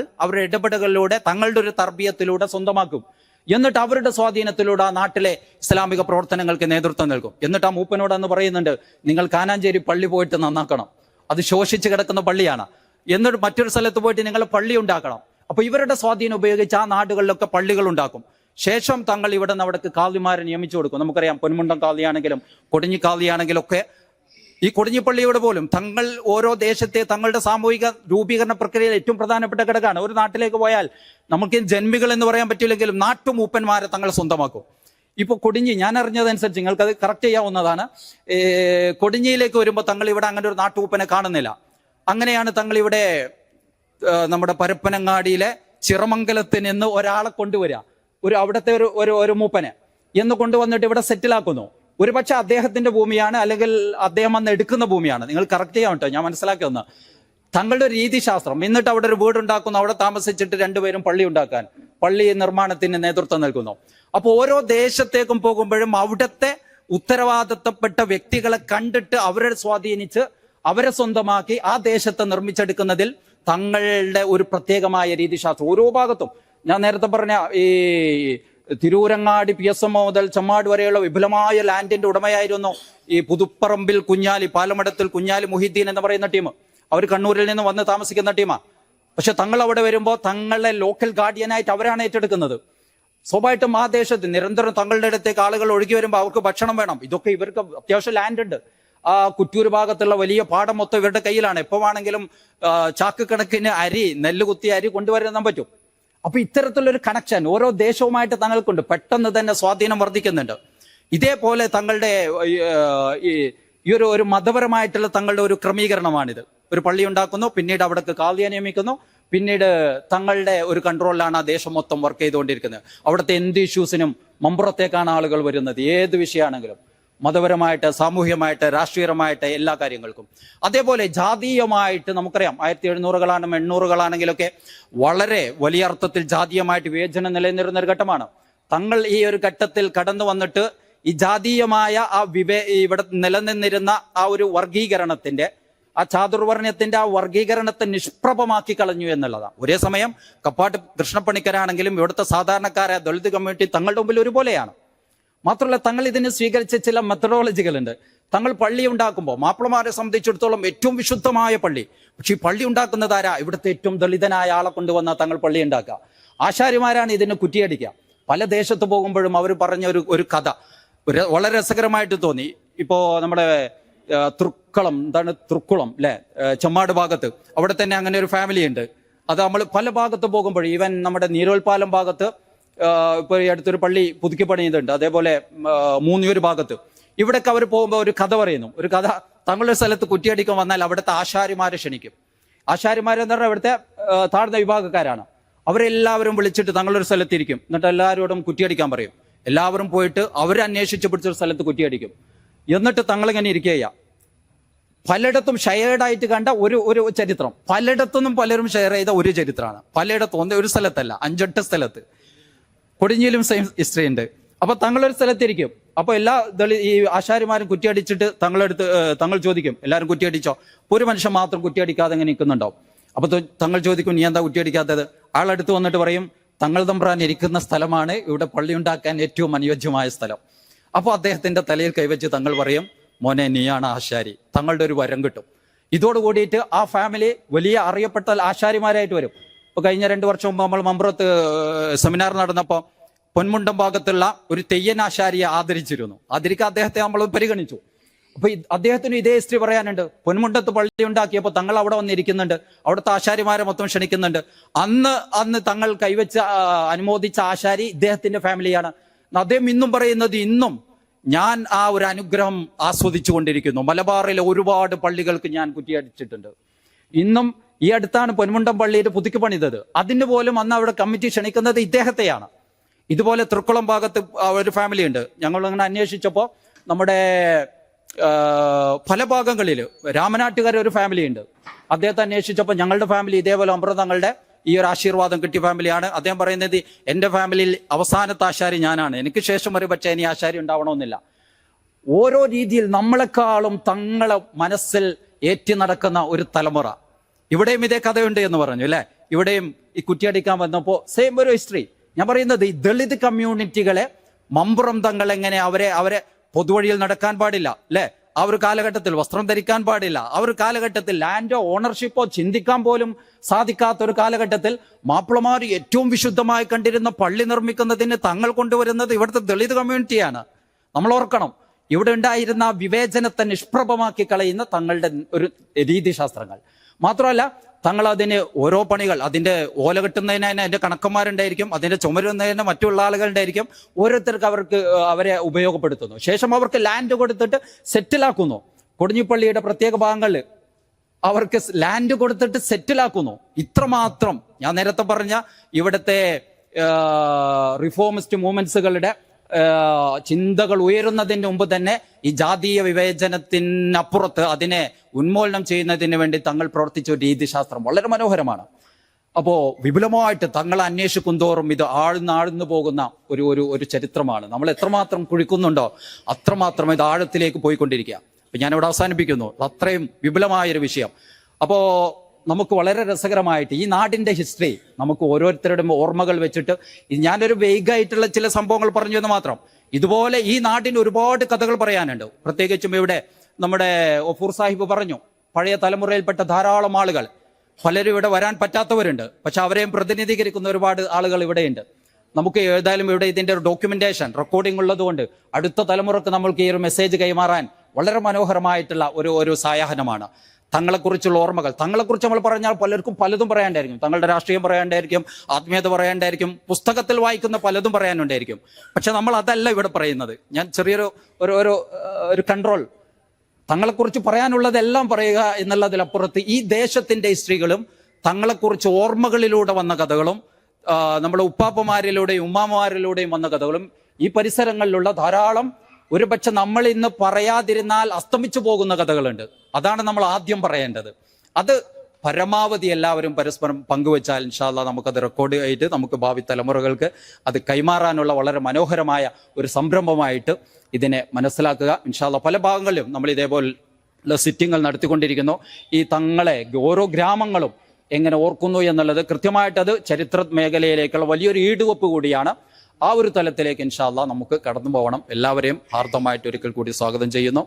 അവരുടെ ഇടപെടലുകളിലൂടെ തങ്ങളുടെ ഒരു തർബീയത്തിലൂടെ സ്വന്തമാക്കും. എന്നിട്ട് അവരുടെ സ്വാധീനത്തിലൂടെ ആ നാട്ടിലെ ഇസ്ലാമിക പ്രവർത്തനങ്ങൾക്ക് നേതൃത്വം നൽകും. എന്നിട്ട് ആ മൂപ്പനോട് അന്ന് പറയുന്നുണ്ട്, നിങ്ങൾ കാനാഞ്ചേരി പള്ളി പോയിട്ട് നന്നാക്കണം, അത് ശോഷിച്ച് കിടക്കുന്ന പള്ളിയാണ്. എന്നിട്ട് മറ്റൊരു സ്ഥലത്ത് പോയിട്ട് നിങ്ങൾ പള്ളി ഉണ്ടാക്കണം. അപ്പൊ ഇവരുടെ സ്വാധീനം ഉപയോഗിച്ച് ആ നാടുകളിലൊക്കെ പള്ളികൾ ഉണ്ടാക്കും. ശേഷം തങ്ങൾ ഇവിടെ നിന്ന് അവിടേക്ക് കാളിമാരെ നിയമിച്ചു കൊടുക്കും. നമുക്കറിയാം, പൊന്മുണ്ടം കാളിയാണെങ്കിലും കൊടിഞ്ഞി കാളിയാണെങ്കിലും ഒക്കെ ഈ കൊടിഞ്ഞിപ്പള്ളിയോട് പോലും തങ്ങൾ ഓരോ ദേശത്തെ തങ്ങളുടെ സാമൂഹിക രൂപീകരണ പ്രക്രിയയിൽ ഏറ്റവും പ്രധാനപ്പെട്ട ഘടകമാണ്. ഒരു നാട്ടിലേക്ക് പോയാൽ നമുക്ക് ജന്മികൾ എന്ന് പറയാൻ പറ്റില്ലെങ്കിലും നാട്ടുമൂപ്പന്മാരെ തങ്ങൾ സ്വന്തമാക്കും. ഇപ്പൊ കൊടിഞ്ഞി, ഞാൻ അറിഞ്ഞതനുസരിച്ച് നിങ്ങൾക്കത് കറക്റ്റ് ചെയ്യാവുന്നതാണ്, കൊടിഞ്ഞിയിലേക്ക് വരുമ്പോൾ തങ്ങൾ ഇവിടെ അങ്ങനെ ഒരു നാട്ടുമൂപ്പനെ കാണുന്നില്ല. അങ്ങനെയാണ് തങ്ങൾ ഇവിടെ നമ്മുടെ പരപ്പനങ്ങാടിയിലെ ചിറമംഗലത്ത് നിന്ന് ഒരാളെ കൊണ്ടുവരിക, അവിടുത്തെ ഒരു മൂപ്പനെ എന്ന് കൊണ്ടുവന്നിട്ട് ഇവിടെ സെറ്റിലാക്കുന്നു. ഒരു പക്ഷെ അദ്ദേഹത്തിന്റെ ഭൂമിയാണ്, അല്ലെങ്കിൽ അദ്ദേഹം വന്ന് എടുക്കുന്ന ഭൂമിയാണ്. നിങ്ങൾ കറക്റ്റ് ചെയ്യാൻ കേട്ടോ, ഞാൻ മനസ്സിലാക്കി ഒന്ന് തങ്ങളുടെ രീതിശാസ്ത്രം. എന്നിട്ട് അവിടെ ഒരു വീടുണ്ടാക്കുന്നു, അവിടെ താമസിച്ചിട്ട് രണ്ടുപേരും പള്ളി ഉണ്ടാക്കാൻ, പള്ളി നിർമ്മാണത്തിന് നേതൃത്വം നൽകുന്നു. അപ്പോൾ ഓരോ ദേശത്തേക്കും പോകുമ്പോഴും അവിടുത്തെ ഉത്തരവാദിത്തപ്പെട്ട വ്യക്തികളെ കണ്ടിട്ട് അവരെ സ്വാധീനിച്ച് അവരെ സ്വന്തമാക്കി ആ ദേശത്തെ നിർമ്മിച്ചെടുക്കുന്നതിൽ തങ്ങളുടെ ഒരു പ്രത്യേകമായ രീതിശാസ്ത്രം ഓരോ ഭാഗത്തും. ഞാൻ നേരത്തെ പറഞ്ഞ ഈ തിരൂരങ്ങാടി PSM മുതൽ ചമ്മാട് വരെയുള്ള വിപുലമായ ലാൻഡിന്റെ ഉടമയായിരുന്നു ഈ പുതുപ്പറമ്പിൽ കുഞ്ഞാലി, പാലമടത്തിൽ കുഞ്ഞാലി മുഹിദ്ദീൻ എന്ന് പറയുന്ന ടീം. അവർ കണ്ണൂരിൽ നിന്ന് വന്ന് താമസിക്കുന്ന ടീമാണ്. പക്ഷെ തങ്ങൾ അവിടെ വരുമ്പോൾ തങ്ങളെ ലോക്കൽ ഗാർഡിയനായിട്ട് അവരാണ് ഏറ്റെടുക്കുന്നത്. സ്വാഭാവികമായിട്ടും ആ ദേശത്ത് നിരന്തരം തങ്ങളുടെ അടുത്തേക്ക് ആളുകൾ ഒഴുകി വരുമ്പോൾ അവർക്ക് ഭക്ഷണം വേണം. ഇതൊക്കെ ഇവർക്ക് അത്യാവശ്യം ലാൻഡ് ഉണ്ട്. ആ കുറ്റൂർ ഭാഗത്തുള്ള വലിയ പാടം മൊത്തം ഇവരുടെ കയ്യിലാണ്. എപ്പോ വേണമെങ്കിലും ചാക്ക് കണക്കിന് നെല്ല് കുത്തിയ അരി കൊണ്ടുവരാൻ പറ്റും. അപ്പൊ ഇത്തരത്തിലൊരു കണക്ഷൻ ഓരോ ദേശവുമായിട്ട് തങ്ങൾക്കുണ്ട്. പെട്ടെന്ന് തന്നെ സ്വാധീനം വർദ്ധിക്കുന്നുണ്ട്. ഇതേപോലെ തങ്ങളുടെ ഈ ഒരു മതപരമായിട്ടുള്ള തങ്ങളുടെ ഒരു ക്രമീകരണമാണിത്. ഒരു പള്ളി ഉണ്ടാക്കുന്നു, പിന്നീട് അവിടേക്ക് കാളിയെ നിയമിക്കുന്നു, പിന്നീട് തങ്ങളുടെ ഒരു കൺട്രോളിലാണ് ആ ദേശം മൊത്തം വർക്ക് ചെയ്തുകൊണ്ടിരിക്കുന്നത്. അവിടുത്തെ എന്ത് ഇഷ്യൂസിനും മമ്പുറത്തേക്കാണ് ആളുകൾ വരുന്നത്, ഏത് വിഷയമാണെങ്കിലും, മതപരമായിട്ട്, സാമൂഹ്യമായിട്ട്, രാഷ്ട്രീയമായിട്ട്, എല്ലാ കാര്യങ്ങൾക്കും. അതേപോലെ ജാതീയമായിട്ട് നമുക്കറിയാം 1700-കളാണെങ്കിലും 800-കളാണെങ്കിലൊക്കെ വളരെ വലിയ അർത്ഥത്തിൽ ജാതീയമായിട്ട് വിവേചനം നിലനിന്നിരുന്ന ഒരു ഘട്ടമാണ്. തങ്ങൾ ഈ ഒരു ഘട്ടത്തിൽ കടന്നു വന്നിട്ട് ഈ ജാതീയമായ ഇവിടെ നിലനിന്നിരുന്ന ആ ഒരു വർഗീകരണത്തിന്റെ, ആ ചാതുർവർണ്ണയത്തിന്റെ ആ വർഗീകരണത്തെ നിഷ്പ്രഭമാക്കി കളഞ്ഞു എന്നുള്ളതാണ്. ഒരേ സമയം കപ്പാട്ട് കൃഷ്ണപ്പണിക്കരാണെങ്കിലും ഇവിടുത്തെ സാധാരണക്കാരായ ദളിത് കമ്മ്യൂണിറ്റി തങ്ങളുടെ മുമ്പിൽ ഒരുപോലെയാണ്. മാത്രമല്ല, തങ്ങൾ ഇതിന് സ്വീകരിച്ച ചില മെത്തഡോളജികളുണ്ട്. തങ്ങൾ പള്ളി ഉണ്ടാക്കുമ്പോൾ മാപ്പിളമാരെ സംബന്ധിച്ചിടത്തോളം ഏറ്റവും വിശുദ്ധമായ പള്ളി. പക്ഷെ ഈ പള്ളി ഉണ്ടാക്കുന്നത് ആരാ? ഇവിടുത്തെ ഏറ്റവും ദളിതനായ ആളെ കൊണ്ടുവന്ന തങ്ങൾ പള്ളി ഉണ്ടാക്കുക. ആശാരിമാരാണ് ഇതിന് കുറ്റിയടിക്കുക. പല ദേശത്ത് പോകുമ്പോഴും അവർ പറഞ്ഞ ഒരു കഥ വളരെ രസകരമായിട്ട് തോന്നി. ഇപ്പോ നമ്മുടെ തൃക്കുളം അല്ലെ, ചെമ്മാട് ഭാഗത്ത്, അവിടെ തന്നെ അങ്ങനെ ഒരു ഫാമിലി ഉണ്ട്. അത് നമ്മൾ പല ഭാഗത്ത് പോകുമ്പോഴും, ഈവൻ നമ്മുടെ നീരോൽപ്പാലം ഭാഗത്ത് ഇപ്പൊ ഈ അടുത്തൊരു പള്ളി പുതുക്കി പണിയുന്നുണ്ട്. അതേപോലെ മൂന്നിയൂർ ഭാഗത്ത്, ഇവിടൊക്കെ അവർ പോകുമ്പോൾ ഒരു കഥ പറയുന്നു. ഒരു കഥ, തങ്ങളുടെ സ്ഥലത്ത് കുറ്റിയടിക്കാൻ വന്നാൽ അവിടുത്തെ ആശാരിമാരെ ക്ഷണിക്കും. ആശാരിമാരെന്ന് പറഞ്ഞാൽ ഇവിടുത്തെ താഴ്ന്ന വിഭാഗക്കാരാണ്. അവരെല്ലാവരും വിളിച്ചിട്ട് തങ്ങളൊരു സ്ഥലത്തിരിക്കും. എന്നിട്ട് എല്ലാവരോടും കുറ്റിയടിക്കാൻ പറയും. എല്ലാവരും പോയിട്ട് അവരെ അന്വേഷിച്ച് പിടിച്ചൊരു സ്ഥലത്ത് കുറ്റിയടിക്കും. എന്നിട്ട് തങ്ങളിങ്ങനെ ഇരിക്കുക. പലയിടത്തും ഷെയർഡായിട്ട് കണ്ട ഒരു ചരിത്രം, പലയിടത്തുനിന്നും പലരും ഷെയർ ചെയ്ത ഒരു ചരിത്രമാണ്. പലയിടത്തും ഒരു സ്ഥലത്തല്ല, 5-8 സ്ഥലത്ത്. കൊടിഞ്ഞിയിലും സെയിം ഹിസ്റ്ററി ഉണ്ട്. അപ്പൊ തങ്ങളൊരു സ്ഥലത്തിരിക്കും. അപ്പൊ ഈ ആശാരിമാരും കുറ്റിയടിച്ചിട്ട് തങ്ങൾ ചോദിക്കും, എല്ലാവരും കുറ്റിയടിച്ചോ? ഒരു മനുഷ്യൻ മാത്രം കുറ്റിയടിക്കാതെ ഇങ്ങനെ നിൽക്കുന്നുണ്ടാവും. അപ്പൊ തങ്ങൾ ചോദിക്കും, നീ എന്താ കുറ്റിയടിക്കാത്തത്? ആളടുത്ത് വന്നിട്ട് പറയും, തങ്ങൾ തമ്പ്രാൻ ഇരിക്കുന്ന സ്ഥലമാണ് ഇവിടെ പള്ളി ഉണ്ടാക്കാൻ ഏറ്റവും അനുയോജ്യമായ സ്ഥലം. അപ്പോൾ അദ്ദേഹത്തിന്റെ തലയിൽ കൈവച്ച് തങ്ങൾ പറയും, മോനെ നീയാണ് ആശാരി, തങ്ങളുടെ ഒരു വരം കിട്ടും. ഇതോട് കൂടിയിട്ട് ആ ഫാമിലി വലിയ അറിയപ്പെട്ട ആശാരിമാരായിട്ട് വരും. ഇപ്പൊ കഴിഞ്ഞ 2 വർഷം മുമ്പ് നമ്മൾ മമ്പുറത്ത് സെമിനാർ നടന്നപ്പോൾ പൊന്മുണ്ടം ഭാഗത്തുള്ള ഒരു തെയ്യൻ ആശാരിയെ ആദരിച്ചിരുന്നു. ആദരിക്കാൻ അദ്ദേഹത്തെ നമ്മൾ പരിഗണിച്ചു. അപ്പൊ അദ്ദേഹത്തിന് ഇതേ ഹിസ്റ്ററി പറയാനുണ്ട്. പൊന്മുണ്ടത്ത് പള്ളി ഉണ്ടാക്കിയപ്പോൾ തങ്ങൾ അവിടെ വന്നിരിക്കുന്നുണ്ട്, അവിടുത്തെ ആശാരിമാരെ മൊത്തം ക്ഷണിക്കുന്നുണ്ട്. അന്ന് തങ്ങൾ കൈവച്ച് അനുമോദിച്ച ആശാരി ഇദ്ദേഹത്തിന്റെ ഫാമിലിയാണ്. അദ്ദേഹം ഇന്നും പറയുന്നത്, ഇന്നും ഞാൻ ആ ഒരു അനുഗ്രഹം ആസ്വദിച്ചു കൊണ്ടിരിക്കുന്നു. മലബാറിലെ ഒരുപാട് പള്ളികൾക്ക് ഞാൻ കുറ്റിയടിച്ചിട്ടുണ്ട്. ഇന്നും ഈ അടുത്താണ് പൊന്മുണ്ടം പള്ളിയിൽ പുതുക്കി പണിതത്. അതിന് പോലും അന്ന് അവിടെ കമ്മിറ്റി ക്ഷണിക്കുന്നത് ഇദ്ദേഹത്തെയാണ്. ഇതുപോലെ തൃക്കുളം ഭാഗത്ത് ഒരു ഫാമിലി ഉണ്ട്. ഞങ്ങൾ അങ്ങനെ അന്വേഷിച്ചപ്പോൾ നമ്മുടെ പല ഭാഗങ്ങളിൽ രാമനാട്ടുകാരെ ഒരു ഫാമിലി ഉണ്ട്. അദ്ദേഹത്തെ അന്വേഷിച്ചപ്പോൾ ഞങ്ങളുടെ ഫാമിലി ഇതേപോലെ അമൃതങ്ങളുടെ ഈ ഒരു ആശീർവാദം കിട്ടിയ ഫാമിലിയാണ്. അദ്ദേഹം പറയുന്നത്, എൻ്റെ ഫാമിലിയിൽ അവസാനത്തെ ആശാരി ഞാനാണ്, എനിക്ക് ശേഷം ഒരു പക്ഷേ ഇനി ആശാരി ഉണ്ടാവണമെന്നില്ല. ഓരോ രീതിയിൽ നമ്മളെക്കാളും തങ്ങളെ മനസ്സിൽ ഏറ്റി നടക്കുന്ന ഒരു തലമുറ. ഇവിടെയും ഇതേ കഥയുണ്ട് എന്ന് പറഞ്ഞു അല്ലെ. ഇവിടെയും ഈ കുറ്റിയടിക്കാൻ വന്നപ്പോൾ സെയിം ഒരു ഹിസ്റ്ററി. ഞാൻ പറയുന്നത് ഈ ദളിത് കമ്മ്യൂണിറ്റികളെ മമ്പുറം തങ്ങൾ എങ്ങനെ അവരെ പൊതുവഴിയിൽ നടക്കാൻ പാടില്ല അല്ലെ, ആ ഒരു കാലഘട്ടത്തിൽ വസ്ത്രം ധരിക്കാൻ പാടില്ല, ആ ഒരു കാലഘട്ടത്തിൽ ലാൻഡോ ഓണർഷിപ്പോ ചിന്തിക്കാൻ പോലും സാധിക്കാത്ത ഒരു കാലഘട്ടത്തിൽ മാപ്പിളമാർ ഏറ്റവും വിശുദ്ധമായി കണ്ടിരുന്ന പള്ളി നിർമ്മിക്കുന്നതിന് തങ്ങൾ കൊണ്ടുവരുന്നത് ഇവിടുത്തെ ദളിത് കമ്മ്യൂണിറ്റിയാണ്. നമ്മൾ ഓർക്കണം, ഇവിടെ ഉണ്ടായിരുന്ന വിവേചനത്തെ നിഷ്പ്രഭമാക്കി കളയുന്ന തങ്ങളുടെ ഒരു രീതിശാസ്ത്രങ്ങൾ. മാത്രമല്ല തങ്ങൾ അതിന് ഓരോ പണികൾ, അതിന്റെ ഓല കെട്ടുന്നതിന് അതിന്റെ കണക്കന്മാരുണ്ടായിരിക്കും, അതിന്റെ ചുമരുന്നതിന് മറ്റുള്ള ആളുകളുണ്ടായിരിക്കും, ഓരോരുത്തർക്ക് അവരെ ഉപയോഗപ്പെടുത്തുന്നു. ശേഷം അവർക്ക് ലാൻഡ് കൊടുത്തിട്ട് സെറ്റിലാക്കുന്നു. കൊടിഞ്ഞിപ്പള്ളിയുടെ പ്രത്യേക ഭാഗങ്ങളിൽ അവർക്ക് ലാൻഡ് കൊടുത്തിട്ട് സെറ്റിലാക്കുന്നു. ഇത്രമാത്രം ഞാൻ നേരത്തെ പറഞ്ഞ ഇവിടുത്തെ റിഫോമിസ്റ്റ് മൂവ്മെന്റ്സുകളുടെ ചിന്തകൾ ഉയരുന്നതിന് മുമ്പ് തന്നെ ഈ ജാതീയ വിവേചനത്തിനപ്പുറത്ത് അതിനെ ഉന്മൂലനം ചെയ്യുന്നതിന് വേണ്ടി തങ്ങൾ പ്രവർത്തിച്ച ഒരു രീതിശാസ്ത്രം വളരെ മനോഹരമാണ്. അപ്പോ വിപുലമായിട്ട് തങ്ങൾ അന്വേഷിക്കും തോറും ഇത് ആഴ്ന്നു പോകുന്ന ഒരു ചരിത്രമാണ്. നമ്മൾ എത്രമാത്രം കുഴിക്കുന്നുണ്ടോ അത്രമാത്രം ഇത് ആഴത്തിലേക്ക് പോയിക്കൊണ്ടിരിക്കുക. അപ്പൊ ഞാനിവിടെ അവസാനിപ്പിക്കുന്നു. അത്രയും വിപുലമായൊരു വിഷയം. അപ്പോ നമുക്ക് വളരെ രസകരമായിട്ട് ഈ നാടിന്റെ ഹിസ്റ്ററി നമുക്ക് ഓരോരുത്തരുടെയും ഓർമ്മകൾ വെച്ചിട്ട് ഞാനൊരു വെയ്ഗായിട്ടുള്ള ചില സംഭവങ്ങൾ പറഞ്ഞു എന്ന് മാത്രം. ഇതുപോലെ ഈ നാടിന് ഒരുപാട് കഥകൾ പറയാനുണ്ട്. പ്രത്യേകിച്ചും ഇവിടെ നമ്മുടെ ഒഫൂർ സാഹിബ് പറഞ്ഞു, പഴയ തലമുറയിൽപ്പെട്ട ധാരാളം ആളുകൾ, പലരും ഇവിടെ വരാൻ പറ്റാത്തവരുണ്ട്, പക്ഷെ അവരെയും പ്രതിനിധീകരിക്കുന്ന ഒരുപാട് ആളുകൾ ഇവിടെയുണ്ട്. നമുക്ക് ഏതായാലും ഇവിടെ ഇതിന്റെ ഒരു ഡോക്യുമെന്റേഷൻ റെക്കോർഡിംഗ് ഉള്ളതുകൊണ്ട് അടുത്ത തലമുറക്ക് നമ്മൾക്ക് ഈ ഒരു മെസ്സേജ് കൈമാറാൻ വളരെ മനോഹരമായിട്ടുള്ള ഒരു സായാഹ്നമാണ്. തങ്ങളെക്കുറിച്ചുള്ള ഓർമ്മകൾ, തങ്ങളെക്കുറിച്ച് നമ്മൾ പറഞ്ഞാൽ പലർക്കും പലതും പറയാണ്ടായിരിക്കും. തങ്ങളുടെ രാഷ്ട്രീയം പറയാണ്ടായിരിക്കും, ആത്മീയത പറയാണ്ടായിരിക്കും, പുസ്തകത്തിൽ വായിക്കുന്ന പലതും പറയാനുണ്ടായിരിക്കും. പക്ഷെ നമ്മൾ അതല്ല ഇവിടെ പറയുന്നത്. ഞാൻ ചെറിയൊരു ഒരു കൺട്രോൾ, തങ്ങളെക്കുറിച്ച് പറയാനുള്ളതെല്ലാം പറയുക എന്നുള്ളതിലപ്പുറത്ത് ഈ ദേശത്തിന്റെ ഹിസ്റ്ററികളും തങ്ങളെക്കുറിച്ച് ഓർമ്മകളിലൂടെ വന്ന കഥകളും നമ്മുടെ ഉപ്പാപ്പമാരിലൂടെയും ഉമ്മാമാരിലൂടെയും വന്ന കഥകളും ഈ പരിസരങ്ങളിലുള്ള ധാരാളം ഒരുപക്ഷെ നമ്മൾ ഇന്ന് പറയാതിരുന്നാൽ അസ്തമിച്ചു പോകുന്ന കഥകളുണ്ട്. അതാണ് നമ്മൾ ആദ്യം പറയേണ്ടത്. അത് പരമാവധി എല്ലാവരും പരസ്പരം പങ്കുവെച്ചാൽ ഇൻഷാ അല്ലാഹ് നമുക്കത് റെക്കോർഡ് ആയിട്ട് നമുക്ക് ഭാവി തലമുറകൾക്ക് അത് കൈമാറാനുള്ള വളരെ മനോഹരമായ ഒരു സംരംഭമായിട്ട് ഇതിനെ മനസ്സിലാക്കുക. ഇൻഷാ അല്ലാഹ് പല ഭാഗങ്ങളിലും നമ്മൾ ഇതേപോലെ സിറ്റിങ്ങൾ നടത്തിക്കൊണ്ടിരിക്കുന്നു. ഈ തങ്ങളെ ഓരോ ഗ്രാമങ്ങളും എങ്ങനെ ഓർക്കുന്നു എന്നുള്ളത് കൃത്യമായിട്ട് അത് ചരിത്ര മേഖലയിലേക്കുള്ള വലിയൊരു ഈടുവെപ്പ് കൂടിയാണ്. ആ ഒരു തലത്തിലേക്ക് ഇൻഷാ അല്ലാഹ് നമുക്ക് കടന്നു പോകണം. എല്ലാവരെയും ഹാർദമായിട്ട് ഒരിക്കൽ കൂടി സ്വാഗതം ചെയ്യുന്നു.